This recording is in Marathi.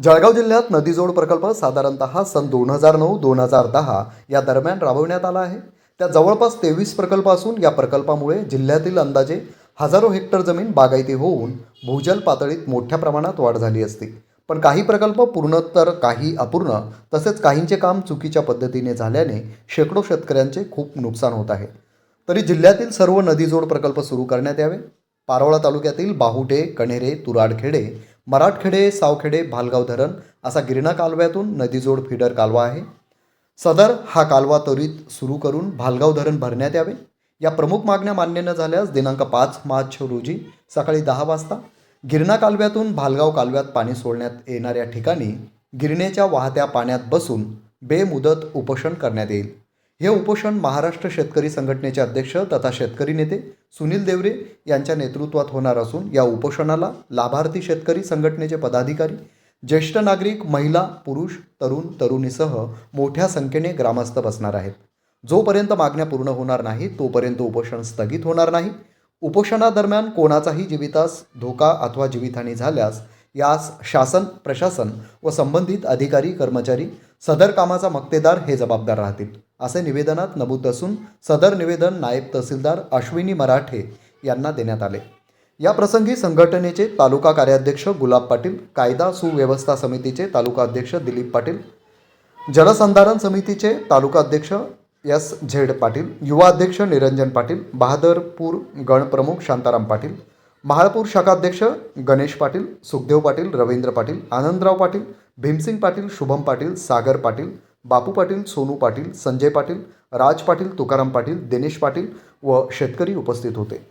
जळगाव जिल्ह्यात नदीजोड प्रकल्प साधारणतः सन 2009-2010 या दरम्यान राबवण्यात आला आहे. त्या जवळपास 23 प्रकल्प असून या प्रकल्पामुळे जिल्ह्यातील अंदाजे हजारो हेक्टर जमीन बागायती होऊन भूजल पातळीत मोठ्या प्रमाणात वाढ झाली असती. पण काही प्रकल्प पूर्ण तर काही अपूर्ण, तसेच काहींचे काम चुकीच्या पद्धतीने झाल्याने शेकडो शेतकऱ्यांचे खूप नुकसान होत आहे. तरी जिल्ह्यातील सर्व नदीजोड प्रकल्प सुरू करण्यात यावे. पारोळा तालुक्यातील बाहुटे, कण्हेरे, तुराडखेडे, मराठखेडे, सावखेडे, भालगाव धरण असा गिरणा कालव्यातून नदीजोड फीडर कालवा आहे. सदर हा कालवा त्वरित सुरू करून भालगाव धरण भरण्यात यावे. या प्रमुख मागण्या मान्य न झाल्यास दिनांक 5 मार्च रोजी सकाळी 10 वाजता गिरणा कालव्यातून भालगाव कालव्यात पाणी सोडण्यात येणाऱ्या ठिकाणी गिरणेच्या वाहत्या पाण्यात बसून बेमुदत उपोषण करण्यात येईल. हे उपोषण महाराष्ट्र शेतकरी संघटनेचे अध्यक्ष तथा शेतकरी नेते सुनील देवरे यांच्या नेतृत्वात होणार असून या उपोषणाला लाभार्थी शेतकरी संघटनेचे पदाधिकारी, ज्येष्ठ नागरिक, महिला, पुरुष, तरुण, तरुणीसह मोठ्या संख्येने ग्रामस्थ बसणार आहेत. जोपर्यंत मागण्या पूर्ण होणार नाही तोपर्यंत उपोषण स्थगित होणार नाही. उपोषणादरम्यान कोणाचाही जीवितास धोका अथवा जीवितहानी झाल्यास यास शासन, प्रशासन व संबंधित अधिकारी, कर्मचारी, सदर कामाचा मक्तेदार हे जबाबदार राहतील, असे निवेदनात नमूद असून सदर निवेदन नायब तहसीलदार अश्विनी मराठे यांना देण्यात आले. या प्रसंगी संघटनेचे तालुका कार्याध्यक्ष गुलाब पाटील, कायदा सुव्यवस्था समितीचे तालुका अध्यक्ष दिलीप पाटील, जलसंधारण समितीचे तालुका अध्यक्ष S.Z. पाटील, युवा अध्यक्ष निरंजन पाटील, बहादरपूर गणप्रमुख शांताराम पाटील, महाळपूर शाखाध्यक्ष गणेश पाटील, सुखदेव पाटील, रवींद्र पाटील, आनंदराव पाटील, भीमसिंग पाटील, शुभम पाटील, सागर पाटील, बापू पाटील, सोनू पाटील, संजय पाटील, राज पाटील, तुकाराम पाटील, दिनेश पाटील व शेतकरी उपस्थित होते.